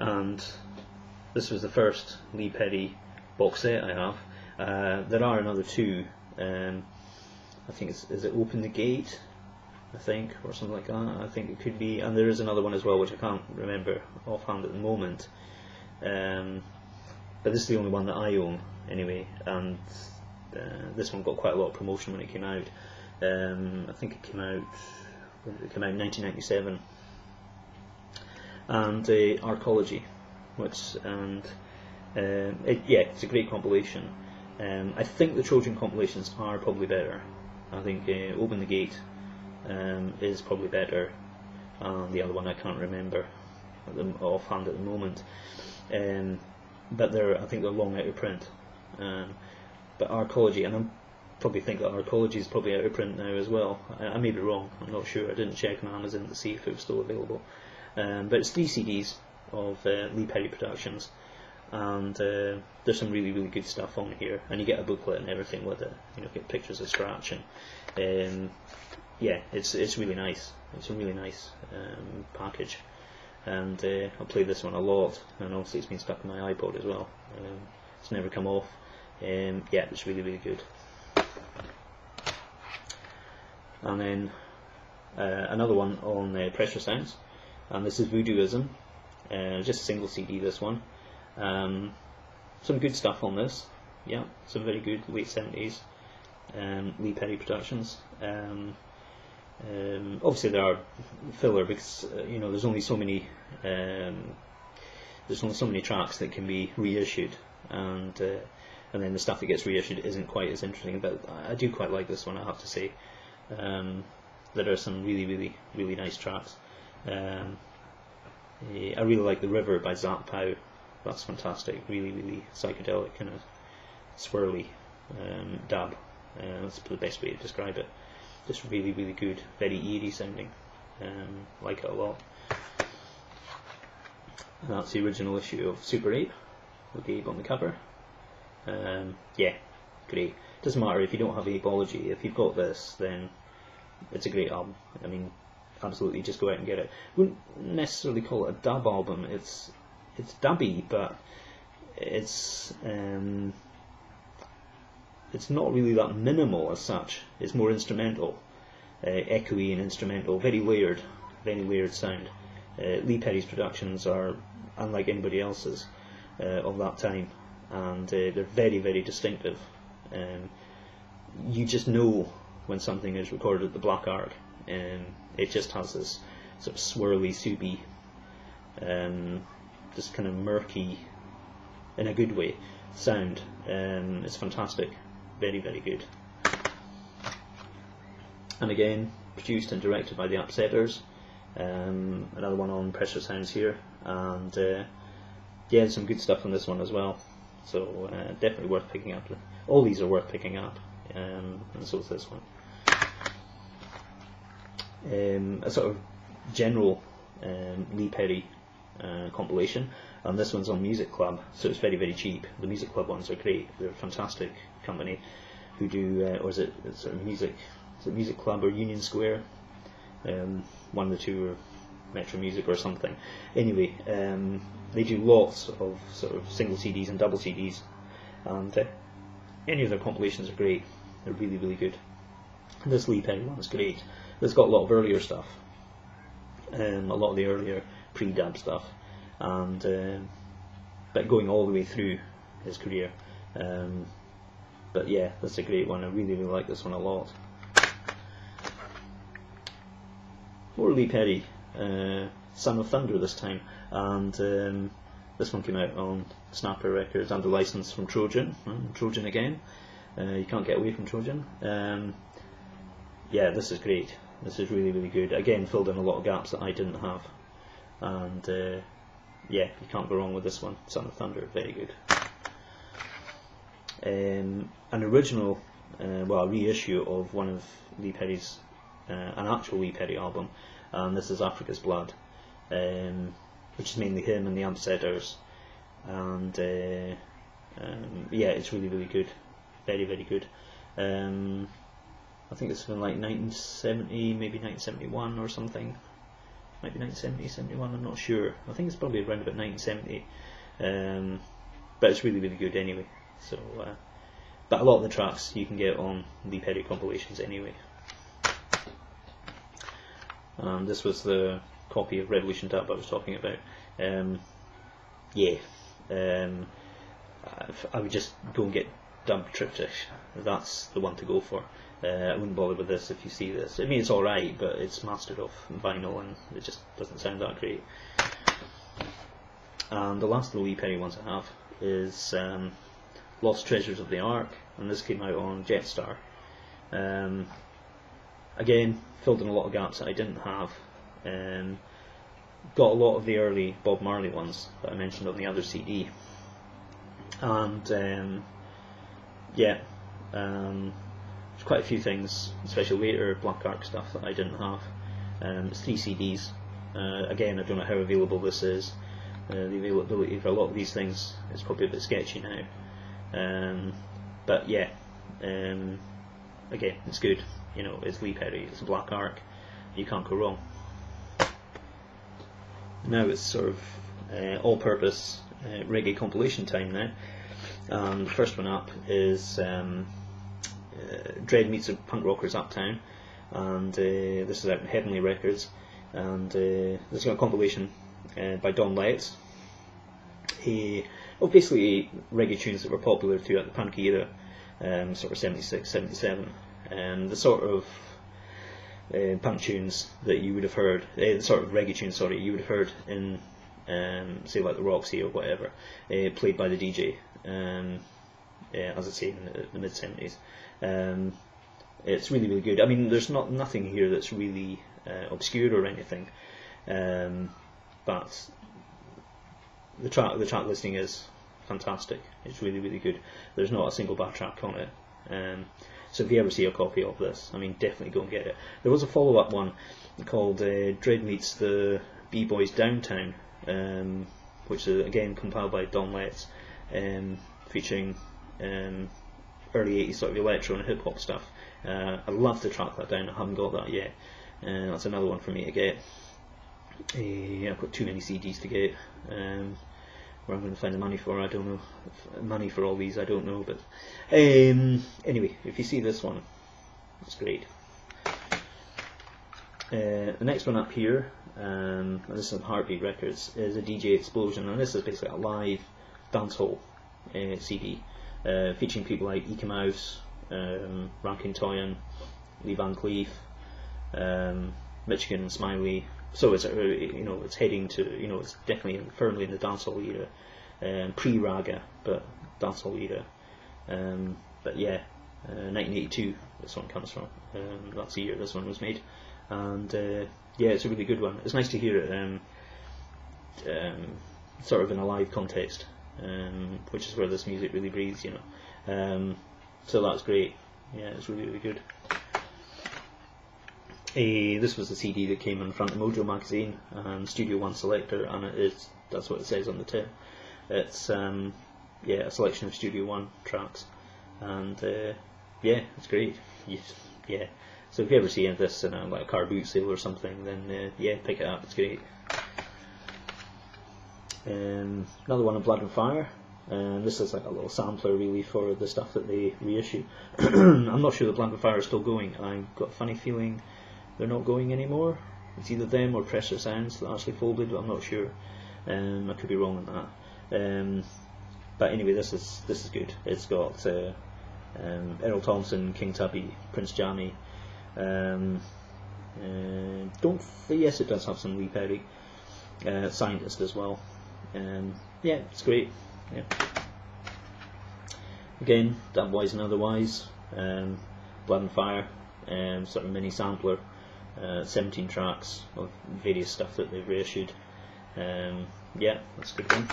and this was the first Lee Perry box set I have. There are another two. I think is it Open the Gate, I think, or something like that. I think it could be, and there is another one as well which I can't remember offhand at the moment. But this is the only one that I own anyway, and this one got quite a lot of promotion when it came out. I think it came out. When did it come out? 1997. And Arcology, it's a great compilation. I think the Trojan compilations are probably better. I think Open the Gate is probably better, and the other one I can't remember offhand at the moment. But I think they're long out of print. But Arcology, and I probably think that Arcology is probably out of print now as well. I may be wrong, I'm not sure, I didn't check on Amazon to see if it was still available. But it's 3 CDs of Lee Perry productions, and there's some really good stuff on here, and you get a booklet and everything with it, get pictures of scratch, and yeah, it's really nice. It's a really nice package, and I play this one a lot, and obviously it's been stuck in my iPod as well. It's never come off. Yeah, it's really good. And then another one on Pressure Sounds, and this is Voodooism, just a single CD, this one. Some good stuff on this, yeah, some very good late 70s Lee Perry productions. Obviously there are filler because there's only so many tracks that can be reissued, and then the stuff that gets reissued isn't quite as interesting. But I do quite like this one, I have to say. There are some really nice tracks. I really like The River by Zap Pow. That's fantastic. Really psychedelic, kind of swirly dub. That's the best way to describe it. Just really good, very eerie sounding. Like it a lot. And that's the original issue of Super Ape with Ape on the cover. Yeah, great. Doesn't matter if you don't have Apeology. If you've got this, then it's a great album. I mean, absolutely, just go out and get it. Wouldn't necessarily call it a dub album. It's dubby, but it's not really that minimal as such. It's more instrumental, echoey and instrumental, very layered sound. Lee Perry's productions are unlike anybody else's of that time, and they're very distinctive. You just know when something is recorded at the Black Ark. It just has this sort of swirly, soupy, just kind of murky, in a good way, sound. It's fantastic, very good. And again, produced and directed by the Upsetters. Another one on Pressure Sounds here, and yeah, some good stuff on this one as well. So definitely worth picking up. All these are worth picking up, and so is this one. A sort of general Lee Perry compilation, and this one's on Music Club, so it's very cheap. The Music Club ones are great. They're a fantastic company who do, or is it sort of Music Club or Union Square? One of the two, or Metro Music or something. Anyway, they do lots of sort of single CDs and double CDs, and any of their compilations are great. They're really good. This Lee Perry one is great. It's got a lot of earlier stuff, a lot of the earlier pre-dub stuff, and but going all the way through his career. But yeah, that's a great one. I really like this one a lot. More Lee Perry, Son of Thunder this time, and this one came out on Snapper Records under license from Trojan. Trojan again. You can't get away from Trojan. Yeah, this is great. This is really good. Again, filled in a lot of gaps that I didn't have, and yeah, you can't go wrong with this one. Son of Thunder, very good. An original, well, a reissue of one of Lee Perry's, an actual Lee Perry album, and this is Africa's Blood, which is mainly him and the Upsetters, and yeah, it's really good, very good. I think it's from like 1970, maybe 1971 or something. might be 1970, 71, I'm not sure. I think it's probably around about 1970, but it's really, really good anyway. So, but a lot of the tracks you can get on Lee Perry compilations anyway. And this was the copy of Revolution Dub I was talking about. I would just go and get Dub Triptych. That's the one to go for. I wouldn't bother with this if you see this. I mean, it's alright, but it's mastered off vinyl and it just doesn't sound that great. And the last of the Lee Perry ones I have is Lost Treasures of the Ark, and this came out on Jetstar. Again, filled in a lot of gaps that I didn't have. Got a lot of the early Bob Marley ones that I mentioned on the other CD. And there's quite a few things, especially later Black Ark stuff, that I didn't have. It's 3 CDs. Again, I don't know how available this is. The availability for a lot of these things is probably a bit sketchy now. But yeah, again, it's good. You know, it's Lee Perry, it's Black Ark, you can't go wrong. Now it's sort of all-purpose reggae compilation time now. The first one up is Dread Meets the Punk Rockers Uptown, and this is out in Heavenly Records, and this is a compilation by Don Letts. Basically reggae tunes that were popular throughout the punk era, sort of 76, 77. The sort of punk tunes that you would have heard, the sort of reggae tunes, sorry, you would have heard in, say, like the Roxy or whatever, played by the DJ, as I say, in the mid-70s. It's really, really good. I mean, there's nothing here that's really obscure or anything, but the track listing is fantastic. It's really, really good. There's not a single bad track on it. So if you ever see a copy of this, I mean, definitely go and get it. There was a follow-up one called Dread Meets the B-Boys Downtown, which is again compiled by Don Letts, featuring early 80s sort of electro and hip-hop stuff. I'd love to track that down. I haven't got that yet. That's another one for me to get. I've got too many CDs to get. Where I'm going to find the money for, I don't know. Money for all these, I don't know. But anyway, if you see this one, it's great. The next one up here, and this is on Heartbeat Records, is a DJ Explosion, and this is basically a live dancehall CD, featuring people like Ike Mouse, Rankin Toyin, Lee Van Cleef, Michigan Smiley. So it's it's heading to, it's definitely firmly in the dancehall era, pre-raga, but dancehall era. But yeah, 1982 this one comes from. That's the year this one was made, and yeah, it's a really good one. It's nice to hear it sort of in a live context, which is where this music really breathes, so that's great. Yeah, it's really, really good. This was the CD that came in front of Mojo magazine and Studio One Selector, and that's what it says on the tip. It's a selection of Studio One tracks, and yeah, it's great. Yeah, so if you ever see any of this in like a car boot sale or something, then yeah, pick it up. It's great. Another one on Blood and Fire. This is like a little sampler really for the stuff that they reissue. I'm not sure the Blood and Fire is still going. I've got a funny feeling they're not going anymore. It's either them or Pressure Sounds that actually folded, but I'm not sure. I could be wrong on that. But anyway, this is good. It's got Errol Thompson, King Tubby, Prince Jammy. Yes, it does have some Lee Perry, Scientist as well. Yeah, it's great. Yeah. Again, dub-wise and otherwise, Blood and Fire, sort of mini sampler, 17 tracks of various stuff that they've reissued. Yeah, that's a good one.